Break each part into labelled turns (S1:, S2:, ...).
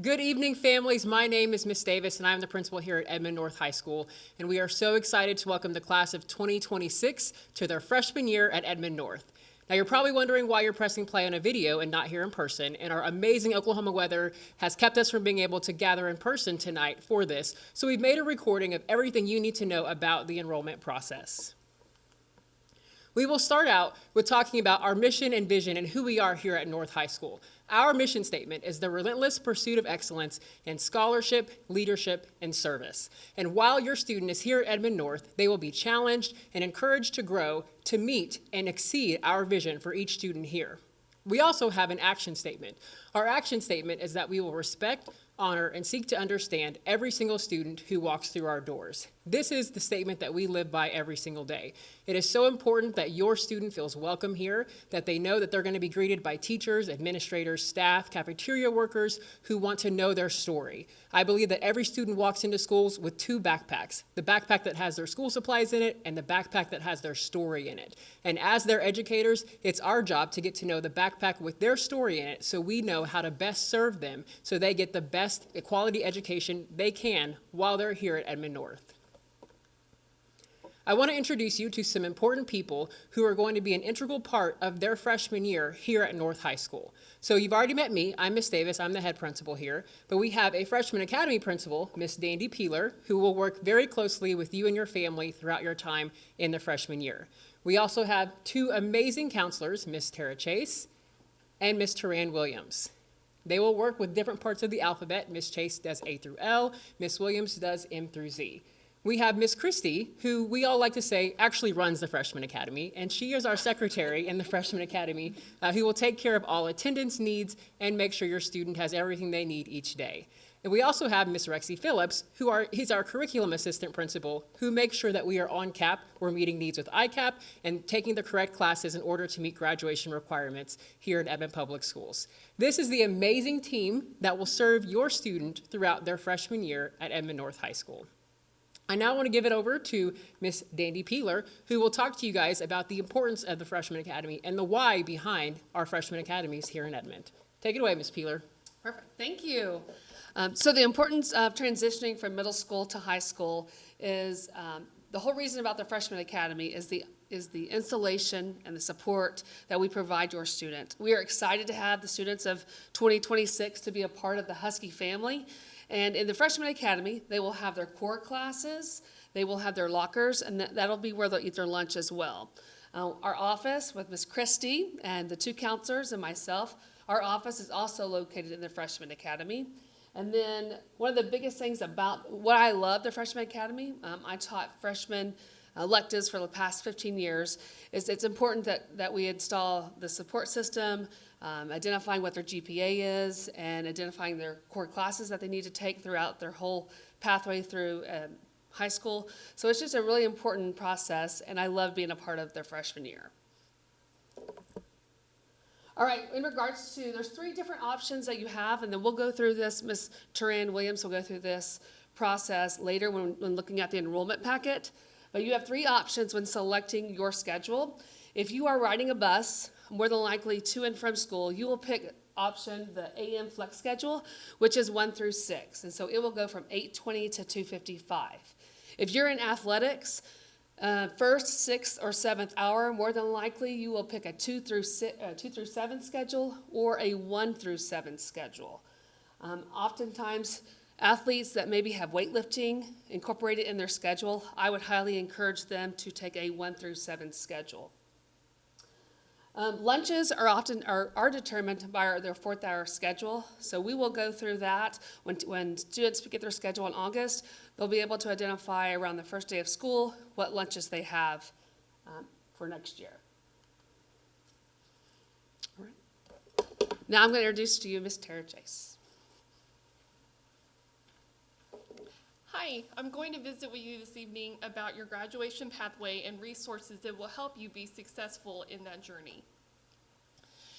S1: Good evening, families. My name is Miss Davis, and I'm the principal here at Edmond North High School. And we are so excited to welcome the class of 2026 to their freshman year at Edmond North. Now, you're probably wondering why you're pressing play on a video and not here in person. And our amazing Oklahoma weather has kept us from being able to gather in person tonight for this. So we've made a recording of everything you need to know about the enrollment process. We will start out with talking about our mission and vision and who we are here at North High School. Our mission statement is the relentless pursuit of excellence in scholarship, leadership, and service. And while your student is here at Edmond North, they will be challenged and encouraged to grow to meet and exceed our vision for each student here. We also have an action statement. Our action statement is that we will respect, honor, and seek to understand every single student who walks through our doors. This is the statement that we live by every single day. It is so important that your student feels welcome here, that they know that they're going to be greeted by teachers, administrators, staff, cafeteria workers who want to know their story. I believe that every student walks into schools with two backpacks, the backpack that has their school supplies in it and the backpack that has their story in it. And as their educators, it's our job to get to know the backpack with their story in it so we know how to best serve them so they get the best quality education they can while they're here at Edmond North. I want to introduce you to some important people who are going to be an integral part of their freshman year here at North High School. So you've already met me. I'm Miss Davis. I'm the head principal here. But we have a freshman academy principal, Miss Dandy Peeler, who will work very closely with you and your family throughout your time in the freshman year. We also have two amazing counselors, Miss Tara Chase and Miss Taran Williams. They will work with different parts of the alphabet. Miss Chase does A through L. Miss Williams does M through Z. We have Miss Christie, who we all like to say actually runs the Freshman Academy, and she is our secretary in the Freshman Academy who will take care of all attendance needs and make sure your student has everything they need each day. And we also have Miss Rexy Phillips, he's our curriculum assistant principal, who makes sure that we are on cap, we're meeting needs with ICAP, and taking the correct classes in order to meet graduation requirements here at Edmond Public Schools. This is the amazing team that will serve your student throughout their freshman year at Edmond North High School. I now want to give it over to Miss Dandy Peeler, who will talk to you guys about the importance of the Freshman Academy and the why behind our freshman academies here in Edmond. Take it away, Miss Peeler.
S2: Perfect. Thank you. So the importance of transitioning from middle school to high school is the whole reason about the Freshman Academy is the installation and the support that we provide your student. We are excited to have the students of 2026 to be a part of the Husky family. And in the Freshman Academy, they will have their core classes, they will have their lockers, and that'll be where they'll eat their lunch as well. Our office with Miss Christie and the two counselors and myself, our office is also located in the Freshman Academy. And then one of the biggest things about what I love the Freshman Academy, I taught freshman electives for the past 15 years, is it's important that we install the support system, identifying what their GPA is, and identifying their core classes that they need to take throughout their whole pathway through high school. So it's just a really important process, and I love being a part of their freshman year. All right, in regards to, there's three different options that you have, and then we'll go through this. Ms. Taran Williams will go through this process later when looking at the enrollment packet. But you have three options when selecting your schedule. If you are riding a bus, more than likely to and from school, you will pick option the AM flex schedule, which is 1 through 6. And so it will go from 8:20 to 2:55. If you're in athletics, first, sixth, or seventh hour, more than likely you will pick a 2 through 7 schedule or a 1 through 7 schedule. Oftentimes, athletes that maybe have weightlifting incorporated in their schedule, I would highly encourage them to take a 1 through 7 schedule. Lunches are determined by their 4th hour schedule, so we will go through that. When students get their schedule in August, they'll be able to identify around the first day of school what lunches they have for next year. All right. Now I'm going to introduce to you Ms. Tara Chase.
S3: Hi, I'm going to visit with you this evening about your graduation pathway and resources that will help you be successful in that journey.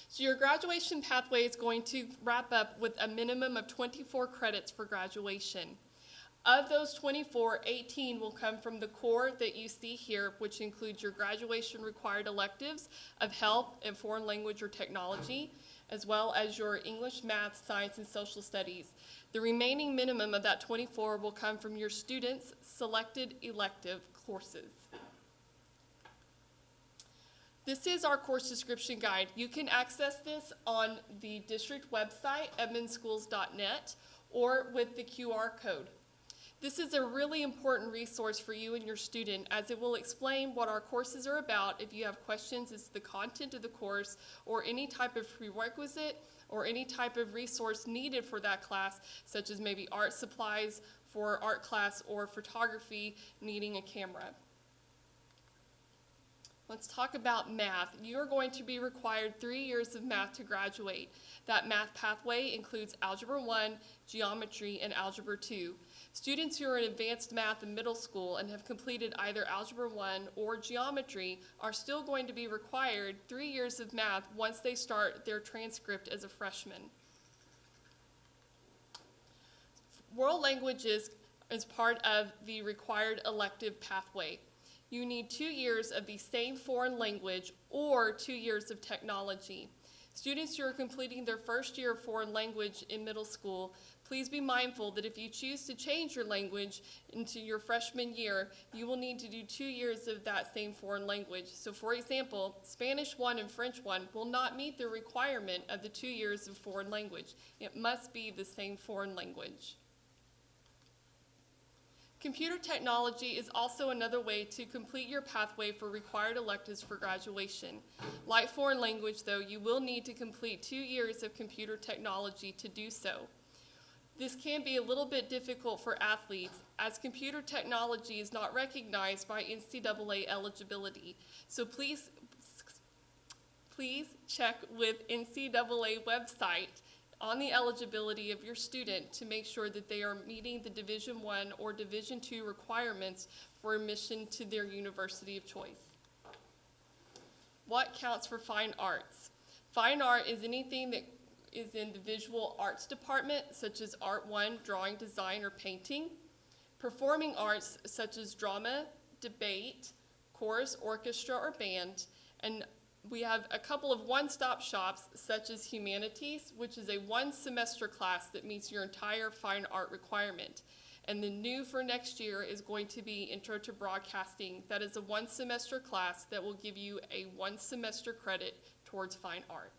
S3: So your graduation pathway is going to wrap up with a minimum of 24 credits for graduation. Of those 24, 18 will come from the core that you see here, which includes your graduation required electives of health and foreign language or technology, as well as your English, math, science, and social studies. The remaining minimum of that 24 will come from your students' selected elective courses. This is our course description guide. You can access this on the district website, edmondschools.net, or with the QR code. This is a really important resource for you and your student, as it will explain what our courses are about if you have questions as to the content of the course or any type of prerequisite or any type of resource needed for that class, such as maybe art supplies for art class or photography needing a camera. Let's talk about math. You're going to be required 3 years of math to graduate. That math pathway includes Algebra 1, Geometry, and Algebra 2. Students who are in advanced math in middle school and have completed either Algebra 1 or Geometry are still going to be required 3 years of math once they start their transcript as a freshman. World languages is part of the required elective pathway. You need 2 years of the same foreign language or 2 years of technology. Students who are completing their first year of foreign language in middle school, please be mindful that if you choose to change your language into your freshman year, you will need to do 2 years of that same foreign language. So for example, Spanish 1 and French 1 will not meet the requirement of the 2 years of foreign language. It must be the same foreign language. Computer technology is also another way to complete your pathway for required electives for graduation. Like foreign language, though, you will need to complete 2 years of computer technology to do so. This can be a little bit difficult for athletes, as computer technology is not recognized by NCAA eligibility. So please check with NCAA website on the eligibility of your student to make sure that they are meeting the Division I or Division II requirements for admission to their university of choice. What counts for fine arts? Fine art is anything that is in the visual arts department, such as Art 1, drawing, design, or painting. Performing arts, such as drama, debate, chorus, orchestra, or band. And we have a couple of one-stop shops, such as humanities, which is a 1-semester class that meets your entire fine art requirement. And the new for next year is going to be Intro to Broadcasting. That is a 1-semester class that will give you a 1-semester credit towards fine art.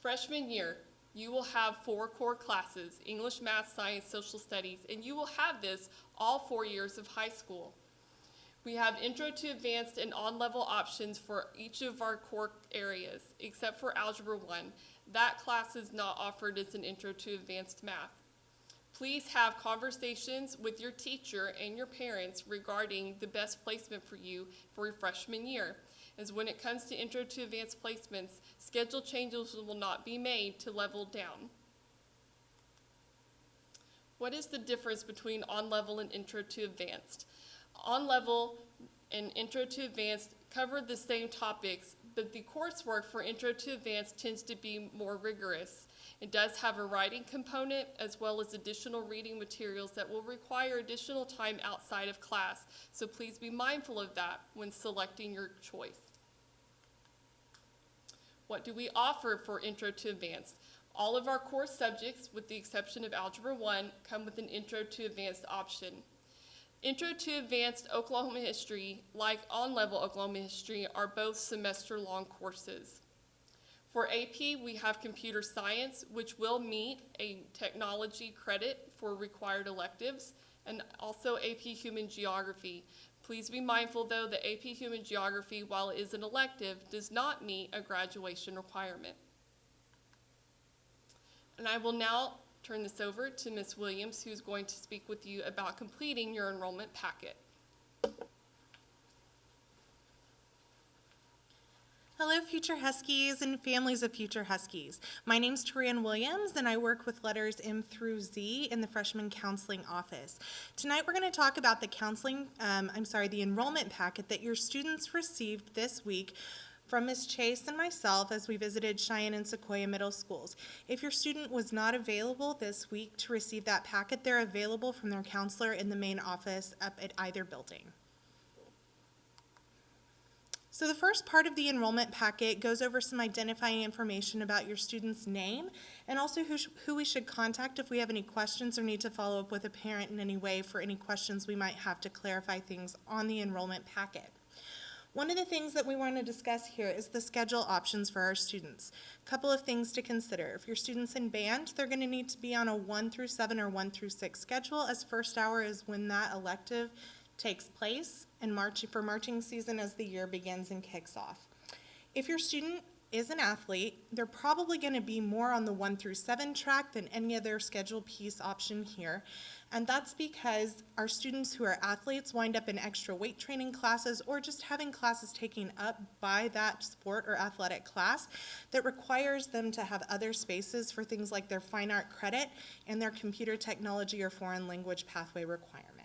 S3: Freshman year, you will have 4 core classes: English, math, science, social studies, and you will have this all 4 years of high school. We have Intro to Advanced and on-level options for each of our core areas, except for Algebra 1. That class is not offered as an Intro to Advanced Math. Please have conversations with your teacher and your parents regarding the best placement for you for your freshman year, as when it comes to Intro to Advanced placements, schedule changes will not be made to level down. What is the difference between on-level and Intro to Advanced? On-level and Intro to Advanced cover the same topics, but the coursework for Intro to Advanced tends to be more rigorous. It does have a writing component as well as additional reading materials that will require additional time outside of class, so please be mindful of that when selecting your choice. What do we offer for Intro to Advanced? All of our core subjects, with the exception of Algebra 1, come with an Intro to Advanced option. Intro to Advanced Oklahoma History, like on-level Oklahoma History, are both semester-long courses. For AP, we have Computer Science, which will meet a technology credit for required electives, and also AP Human Geography. Please be mindful, though, that AP Human Geography, while it is an elective, does not meet a graduation requirement. And I will now turn this over to Ms. Williams, who's going to speak with you about completing your enrollment packet.
S4: Hello, future Huskies and families of future Huskies. My name's Torianne Williams, and I work with letters M through Z in the Freshman Counseling Office. Tonight, we're going to talk about the enrollment packet that your students received this week from Ms. Chase and myself as we visited Cheyenne and Sequoia Middle Schools. If your student was not available this week to receive that packet, they're available from their counselor in the main office up at either building. So the first part of the enrollment packet goes over some identifying information about your student's name and also who we should contact if we have any questions or need to follow up with a parent in any way for any questions we might have to clarify things on the enrollment packet. One of the things that we want to discuss here is the schedule options for our students. A couple of things to consider. If your student's in band, they're going to need to be on a 1 through 7 or 1 through 6 schedule, as first hour is when that elective takes place, and for marching season as the year begins and kicks off. If your student is an athlete, they're probably going to be more on the 1 through 7 track than any other schedule piece option here. And that's because our students who are athletes wind up in extra weight training classes or just having classes taken up by that sport or athletic class that requires them to have other spaces for things like their fine art credit and their computer technology or foreign language pathway requirement.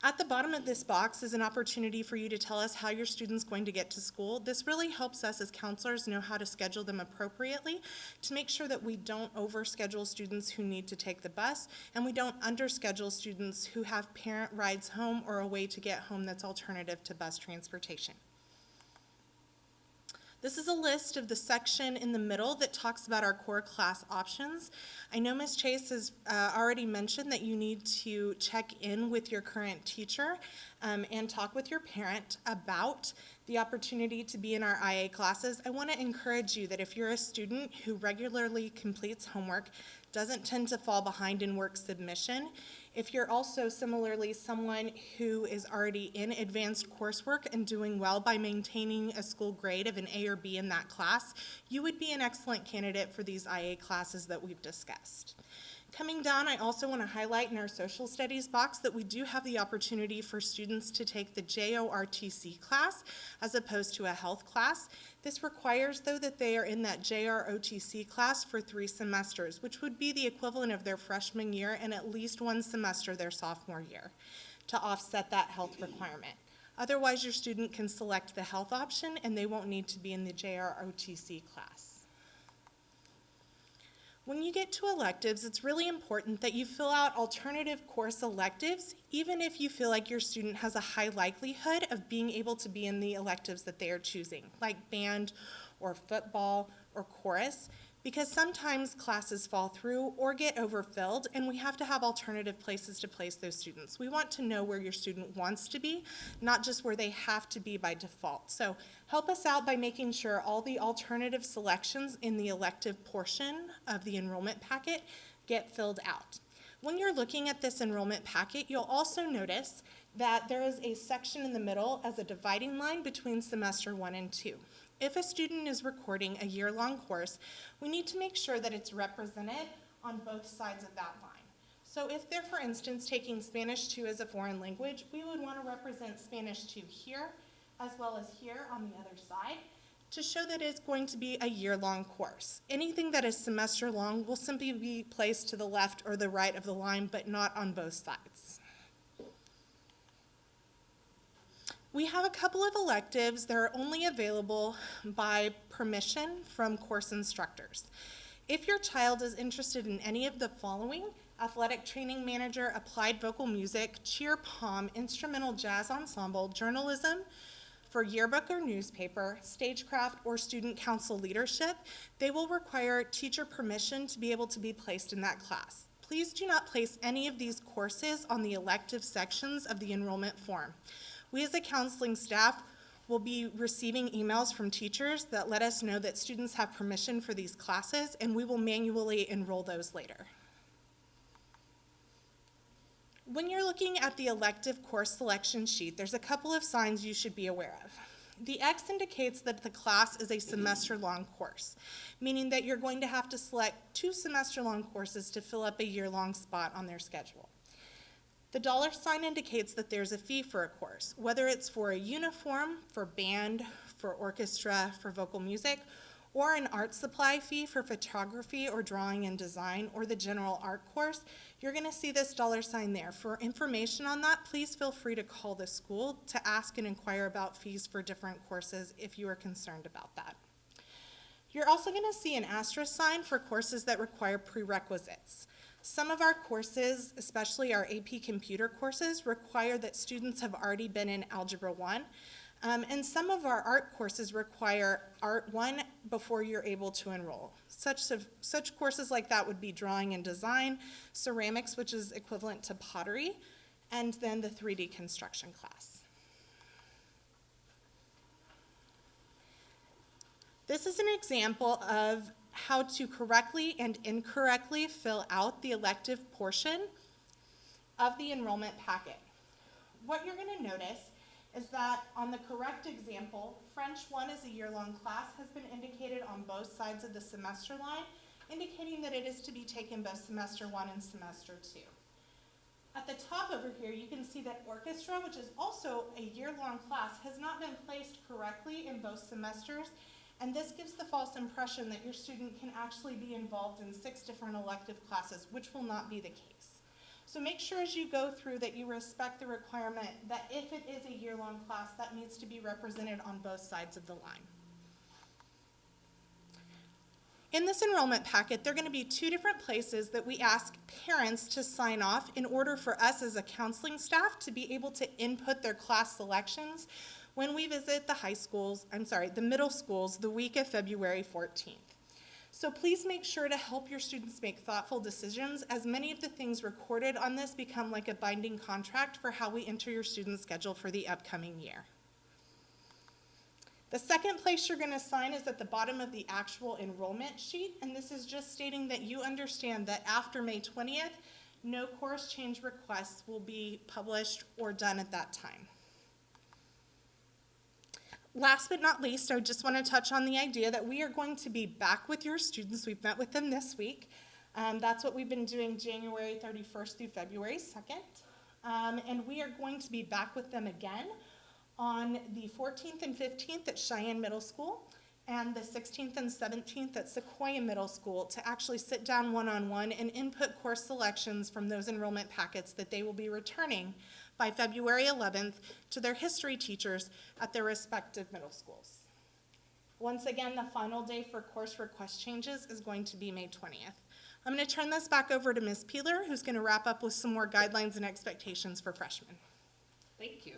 S4: At the bottom of this box is an opportunity for you to tell us how your student's going to get to school. This really helps us as counselors know how to schedule them appropriately to make sure that we don't overschedule students who need to take the bus and we don't underschedule students who have parent rides home or a way to get home that's alternative to bus transportation. This is a list of the section in the middle that talks about our core class options. I know Ms. Chase has already mentioned that you need to check in with your current teacher and talk with your parent about the opportunity to be in our IA classes. I want to encourage you that if you're a student who regularly completes homework, doesn't tend to fall behind in work submission, if you're also similarly someone who is already in advanced coursework and doing well by maintaining a school grade of an A or B in that class, you would be an excellent candidate for these IA classes that we've discussed. Coming down, I also want to highlight in our social studies box that we do have the opportunity for students to take the JROTC class as opposed to a health class. This requires, though, that they are in that JROTC class for 3 semesters, which would be the equivalent of their freshman year and at least 1 semester their sophomore year to offset that health requirement. Otherwise, your student can select the health option and they won't need to be in the JROTC class. When you get to electives, it's really important that you fill out alternative course electives, even if you feel like your student has a high likelihood of being able to be in the electives that they are choosing, like band or football or chorus, because sometimes classes fall through or get overfilled, and we have to have alternative places to place those students. We want to know where your student wants to be, not just where they have to be by default. So help us out by making sure all the alternative selections in the elective portion of the enrollment packet get filled out. When you're looking at this enrollment packet, you'll also notice that there is a section in the middle as a dividing line between semester 1 and 2. If a student is recording a year-long course, we need to make sure that it's represented on both sides of that line. So if they're, for instance, taking Spanish 2 as a foreign language, we would want to represent Spanish 2 here, as well as here on the other side, to show that it's going to be a year-long course. Anything that is semester-long will simply be placed to the left or the right of the line, but not on both sides. We have a couple of electives that are only available by permission from course instructors. If your child is interested in any of the following: athletic training manager, applied vocal music, cheer pom, instrumental jazz ensemble, journalism, for yearbook or newspaper, stagecraft, or student council leadership, they will require teacher permission to be able to be placed in that class. Please do not place any of these courses on the elective sections of the enrollment form. We as a counseling staff will be receiving emails from teachers that let us know that students have permission for these classes, and we will manually enroll those later. When you're looking at the elective course selection sheet, there's a couple of signs you should be aware of. The X indicates that the class is a semester-long course, meaning that you're going to have to select 2 semester-long courses to fill up a year-long spot on their schedule. The $ indicates that there's a fee for a course, whether it's for a uniform, for band, for orchestra, for vocal music, or an art supply fee for photography or drawing and design, or the general art course. You're going to see this $ there. For information on that, please feel free to call the school to ask and inquire about fees for different courses if you are concerned about that. You're also going to see an asterisk sign for courses that require prerequisites. Some of our courses, especially our AP computer courses, require that students have already been in Algebra 1. And some of our art courses require Art 1 before you're able to enroll. Such courses like that would be drawing and design, ceramics, which is equivalent to pottery, and then the 3D construction class. This is an example of how to correctly and incorrectly fill out the elective portion of the enrollment packet. What you're going to notice is that on the correct example, French 1 is a year-long class has been indicated on both sides of the semester line, indicating that it is to be taken both semester 1 and semester 2. At the top over here, you can see that orchestra, which is also a year-long class, has not been placed correctly in both semesters, and this gives the false impression that your student can actually be involved in 6 different elective classes, which will not be the case. So make sure as you go through that you respect the requirement that if it is a year-long class, that needs to be represented on both sides of the line. In this enrollment packet, there are going to be 2 different places that we ask parents to sign off in order for us as a counseling staff to be able to input their class selections when we visit the middle schools the week of February 14th. So please make sure to help your students make thoughtful decisions, as many of the things recorded on this become like a binding contract for how we enter your student's schedule for the upcoming year. The second place you're going to sign is at the bottom of the actual enrollment sheet, and this is just stating that you understand that after May 20th, no course change requests will be published or done at that time. Last but not least, I just want to touch on the idea that we are going to be back with your students. We've met with them this week. That's what we've been doing January 31st through February 2nd. And we are going to be back with them again on the 14th and 15th at Cheyenne Middle School and the 16th and 17th at Sequoia Middle School to actually sit down one-on-one and input course selections from those enrollment packets that they will be returning by February 11th to their history teachers at their respective middle schools. Once again, the final day for course request changes is going to be May 20th. I'm going to turn this back over to Ms. Peeler, who's going to wrap up with some more guidelines and expectations for freshmen.
S2: Thank you.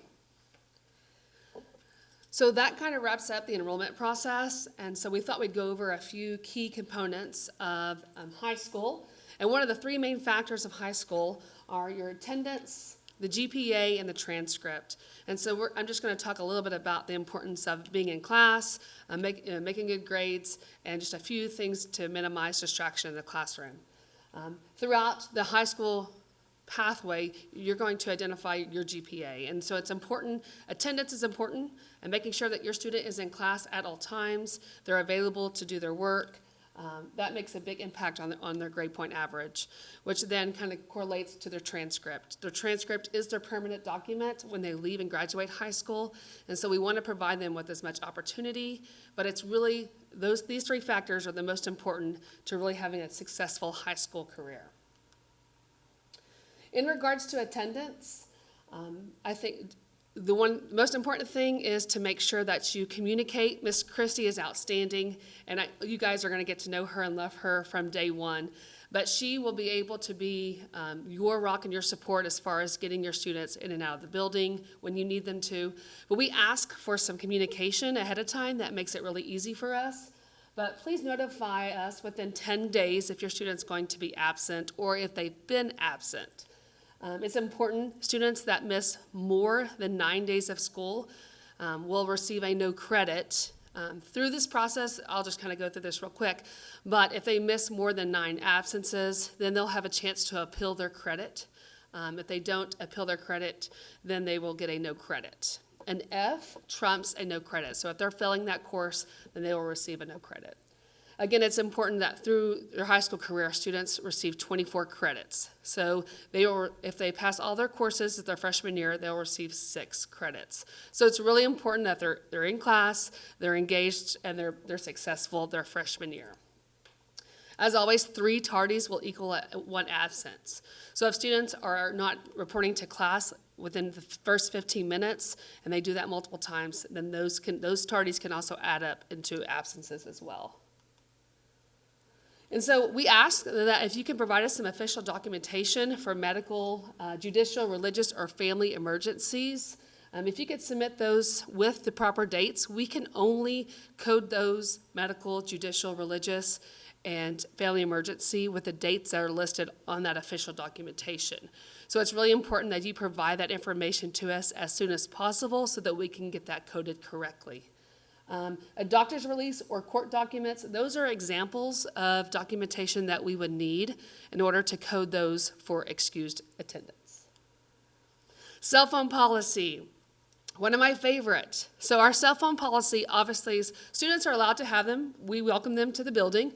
S2: So that kind of wraps up the enrollment process, and so we thought we'd go over a few key components of high school. And one of the 3 main factors of high school are your attendance, the GPA, and the transcript. And so I'm just going to talk a little bit about the importance of being in class, making good grades, and just a few things to minimize distraction in the classroom. Throughout the high school pathway, you're going to identify your GPA. And so it's important, attendance is important, and making sure that your student is in class at all times, they're available to do their work. That makes a big impact on their grade point average, which then kind of correlates to their transcript. Their transcript is their permanent document when they leave and graduate high school, and so we want to provide them with as much opportunity, but it's really, these 3 factors are the most important to really having a successful high school career. In regards to attendance, I think the most important thing is to make sure that you communicate. Miss Christie is outstanding, and you guys are going to get to know her and love her from day one. But she will be able to be your rock and your support as far as getting your students in and out of the building when you need them to. But we ask for some communication ahead of time. That makes it really easy for us. But please notify us within 10 days if your student's going to be absent or if they've been absent. It's important, students that miss more than 9 days of school will receive a no credit. Through this process, I'll just kind of go through this real quick, but if they miss more than 9 absences, then they'll have a chance to appeal their credit. If they don't appeal their credit, then they will get a no credit. An F trumps a no credit, so if they're failing that course, then they will receive a no credit. Again, it's important that through their high school career, students receive 24 credits. So if they pass all their courses at their freshman year, they'll receive 6 credits. So it's really important that they're in class, they're engaged, and they're successful their freshman year. As always, 3 tardies will equal 1 absence. So if students are not reporting to class within the first 15 minutes, and they do that multiple times, then those tardies can also add up into absences as well. And so we ask that if you can provide us some official documentation for medical, judicial, religious, or family emergencies, If you could submit those with the proper dates, we can only code those medical, judicial, religious, and family emergency with the dates that are listed on that official documentation. So it's really important that you provide that information to us as soon as possible so that we can get that coded correctly. A doctor's release or court documents, those are examples of documentation that we would need in order to code those for excused attendance. Cell phone policy. One of my favorite. So our cell phone policy, obviously, students are allowed to have them. We welcome them to the building.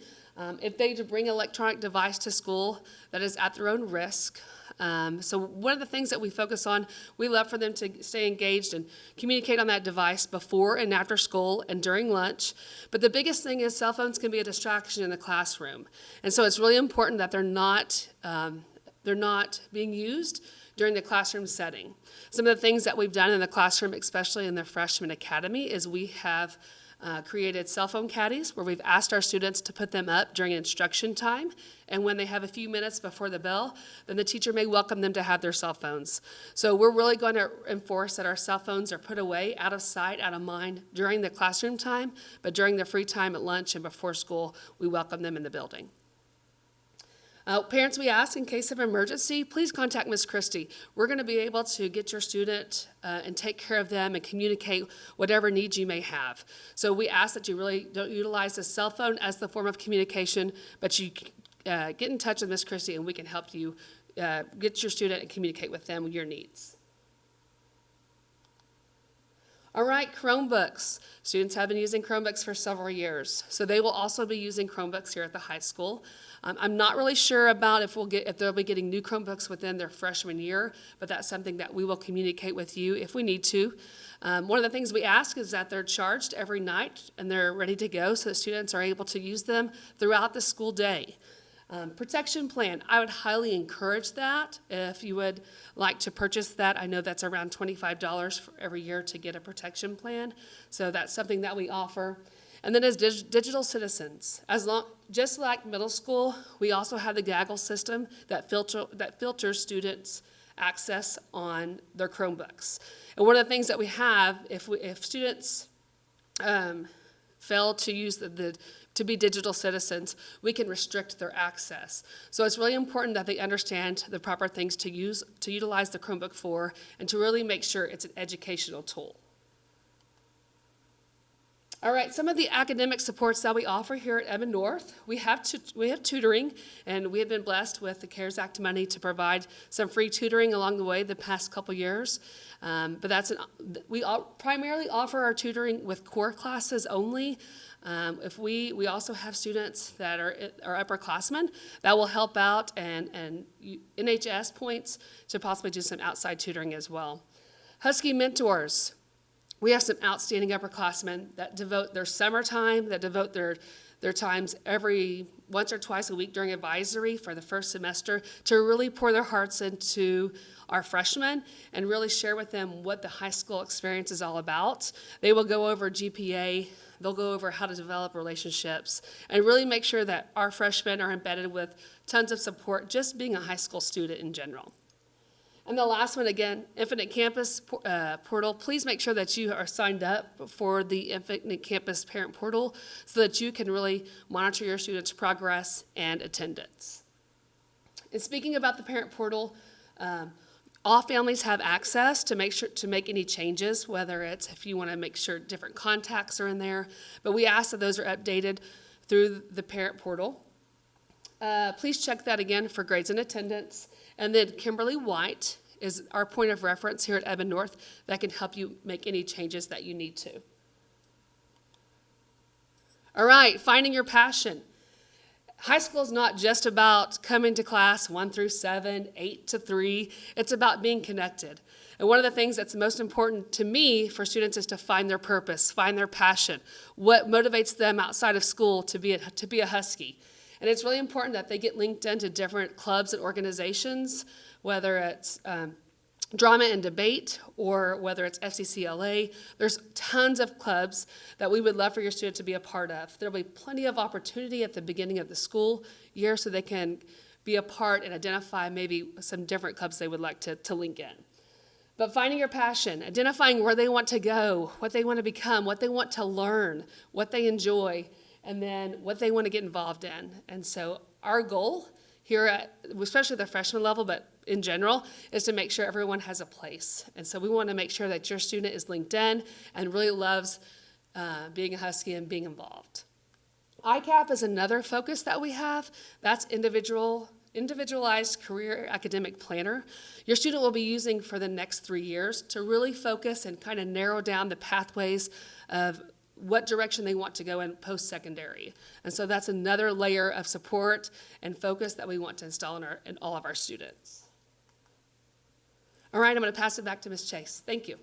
S2: If they bring an electronic device to school, that is at their own risk. So one of the things that we focus on, we love for them to stay engaged and communicate on that device before and after school and during lunch. But the biggest thing is cell phones can be a distraction in the classroom. And so it's really important that they're not being used during the classroom setting. Some of the things that we've done in the classroom, especially in the freshman academy, is we have created cell phone caddies where we've asked our students to put them up during instruction time. And when they have a few minutes before the bell, then the teacher may welcome them to have their cell phones. So we're really going to enforce that our cell phones are put away, out of sight, out of mind during the classroom time, but during the free time at lunch and before school, we welcome them in the building. Parents, we ask, in case of emergency, please contact Ms. Christie. We're going to be able to get your student and take care of them and communicate whatever needs you may have. So we ask that you really don't utilize the cell phone as the form of communication, but you get in touch with Ms. Christie and we can help you get your student and communicate with them your needs. All right, Chromebooks. Students have been using Chromebooks for several years, so they will also be using Chromebooks here at the high school. I'm not really sure about if they'll be getting new Chromebooks within their freshman year, but that's something that we will communicate with you if we need to. One of the things we ask is that they're charged every night and they're ready to go so that students are able to use them throughout the school day. Protection plan, I would highly encourage that if you would like to purchase that. I know that's around $25 for every year to get a protection plan, so that's something that we offer. And then as digital citizens, just like middle school, we also have the Gaggle system that filters students' access on their Chromebooks. And one of the things that we have, if students fail to use to be digital citizens, we can restrict their access. So it's really important that they understand the proper things to utilize the Chromebook for, and to really make sure it's an educational tool. All right, some of the academic supports that we offer here at Edmond North, we have tutoring, and we have been blessed with the CARES Act money to provide some free tutoring along the way the past couple years. But we primarily offer our tutoring with core classes only. We also have students that are upperclassmen that will help out and NHS points to possibly do some outside tutoring as well. Husky mentors. We have some outstanding upperclassmen that devote their summer time, that devote their times once or twice a week during advisory for the first semester to really pour their hearts into our freshmen and really share with them what the high school experience is all about. They will go over GPA, they'll go over how to develop relationships, and really make sure that our freshmen are embedded with tons of support, just being a high school student in general. And the last one, again, Infinite Campus portal. Please make sure that you are signed up for the Infinite Campus parent portal so that you can really monitor your students' progress and attendance. And speaking about the parent portal, all families have access to make any changes, whether it's if you want to make sure different contacts are in there. But we ask that those are updated through the parent portal. Please check that again for grades and attendance. And then Kimberly White is our point of reference here at Edmond North that can help you make any changes that you need to. All right, finding your passion. High school is not just about coming to class 1 through 7, 8 to 3. It's about being connected. And one of the things that's most important to me for students is to find their purpose, find their passion, what motivates them outside of school to be a Husky. And it's really important that they get linked into different clubs and organizations, whether it's drama and debate or whether it's FCCLA. There's tons of clubs that we would love for your student to be a part of. There'll be plenty of opportunity at the beginning of the school year so they can be a part and identify maybe some different clubs they would like to link in. But finding your passion, identifying where they want to go, what they want to become, what they want to learn, what they enjoy, and then what they want to get involved in. And so our goal here at, especially the freshman level, but in general, is to make sure everyone has a place. And so we want to make sure that your student is linked in and really loves being a Husky and being involved. ICAP is another focus that we have. That's individualized career academic planner. Your student will be using for the next 3 years to really focus and kind of narrow down the pathways of what direction they want to go in post-secondary. And so that's another layer of support and focus that we want to install in all of our students. All right, I'm going to pass it back to Ms. Chase. Thank you.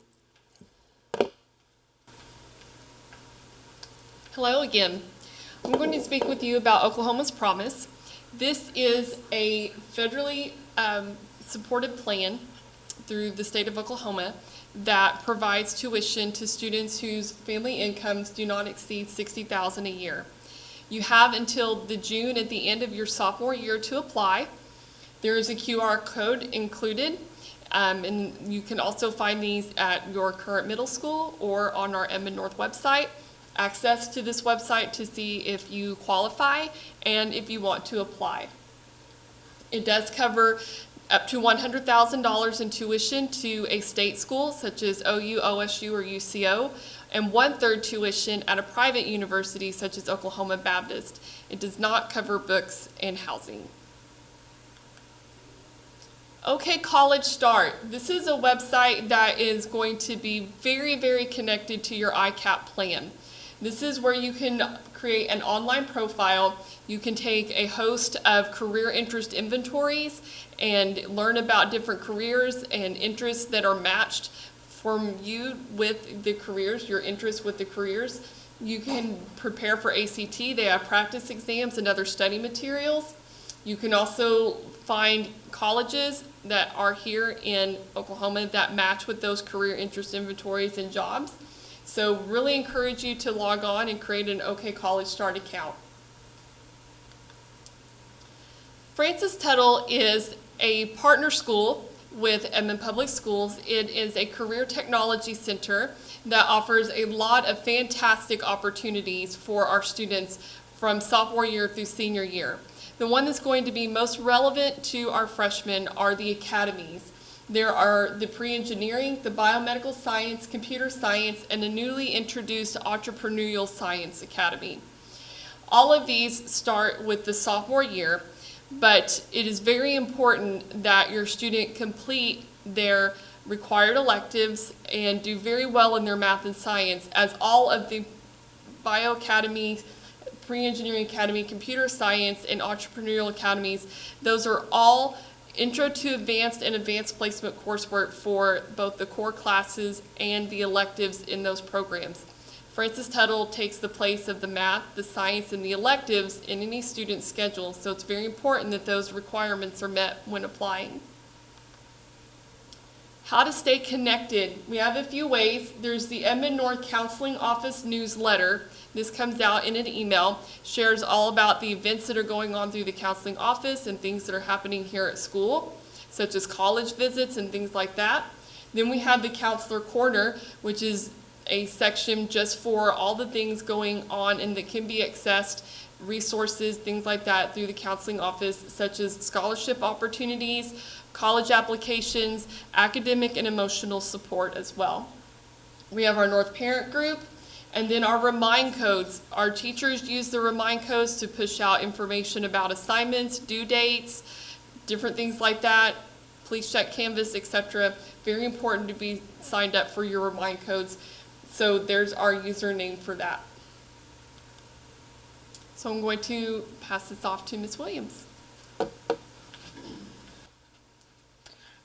S3: Hello again. I'm going to speak with you about Oklahoma's Promise. This is a federally supported plan through the state of Oklahoma that provides tuition to students whose family incomes do not exceed $60,000 a year. You have until the June at the end of your sophomore year to apply. There is a QR code included, and you can also find these at your current middle school or on our Edmond North website. Access to this website to see if you qualify and if you want to apply. It does cover up to $100,000 in tuition to a state school such as OU, OSU, or UCO, and 1/3 tuition at a private university such as Oklahoma Baptist. It does not cover books and housing. OK College Start. This is a website that is going to be very, very connected to your ICAP plan. This is where you can create an online profile. You can take a host of career interest inventories and learn about different careers and interests that are matched from you with the careers, your interests with the careers. You can prepare for ACT. They have practice exams and other study materials. You can also find colleges that are here in Oklahoma that match with those career interest inventories and jobs. So really encourage you to log on and create an OK College Start account. Francis Tuttle is a partner school with Edmond Public Schools. It is a career technology center that offers a lot of fantastic opportunities for our students from sophomore year through senior year. The one that's going to be most relevant to our freshmen are the academies. There are the pre-engineering, the biomedical science, computer science, and a newly introduced entrepreneurial science academy. All of these start with the sophomore year, but it is very important that your student complete their required electives and do very well in their math and science, as all of the bio academies, pre-engineering academy, computer science, and entrepreneurial academies, those are all intro to advanced and advanced placement coursework for both the core classes and the electives in those programs. Francis Tuttle takes the place of the math, the science, and the electives in any student's schedule, so it's very important that those requirements are met when applying. How to stay connected. We have a few ways. There's the Edmond North Counseling Office newsletter. This comes out in an email, shares all about the events that are going on through the counseling office and things that are happening here at school, such as college visits and things like that. Then we have the Counselor Corner, which is a section just for all the things going on and that can be accessed, resources, things like that through the counseling office, such as scholarship opportunities, college applications, academic and emotional support as well. We have our North Parent Group, and then our remind codes. Our teachers use the remind codes to push out information about assignments, due dates, different things like that, please check Canvas, etc. Very important to be signed up for your remind codes. So there's our username for that. So I'm going to pass this off to Ms. Williams.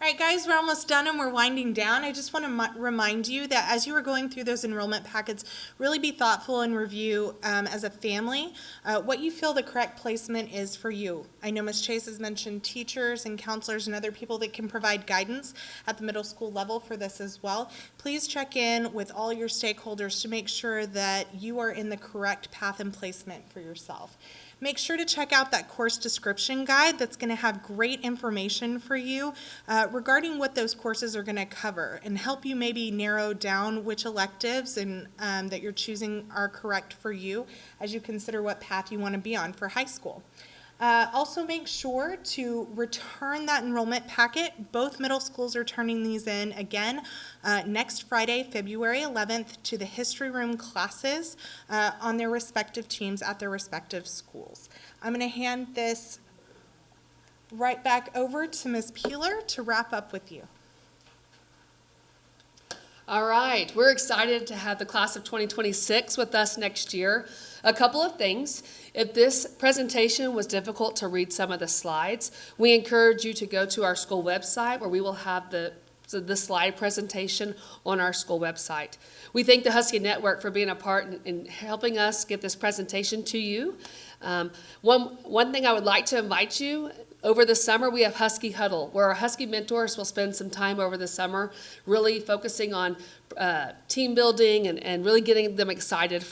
S4: All right, guys, we're almost done and we're winding down. I just want to remind you that as you are going through those enrollment packets, really be thoughtful and review as a family what you feel the correct placement is for you. I know Ms. Chase has mentioned teachers and counselors and other people that can provide guidance at the middle school level for this as well. Please check in with all your stakeholders to make sure that you are in the correct path and placement for yourself. Make sure to check out that course description guide that's going to have great information for you regarding what those courses are going to cover and help you maybe narrow down which electives and that you're choosing are correct for you as you consider what path you want to be on for high school. Also make sure to return that enrollment packet. Both middle schools are turning these in again next Friday, February 11th, to the history room classes on their respective teams at their respective schools. I'm going to hand this right back over to Ms. Peeler to wrap up with you.
S2: All right, we're excited to have the class of 2026 with us next year. A couple of things. If this presentation was difficult to read some of the slides, we encourage you to go to our school website where we will have the slide presentation on our school website. We thank the Husky Network for being a part in helping us get this presentation to you. One thing I would like to invite you, over the summer, we have Husky Huddle, where our Husky mentors will spend some time over the summer really focusing on team building and really getting them excited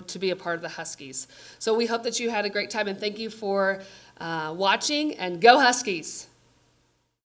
S2: to be a part of the Huskies. So we hope that you had a great time, and thank you for watching, and go Huskies!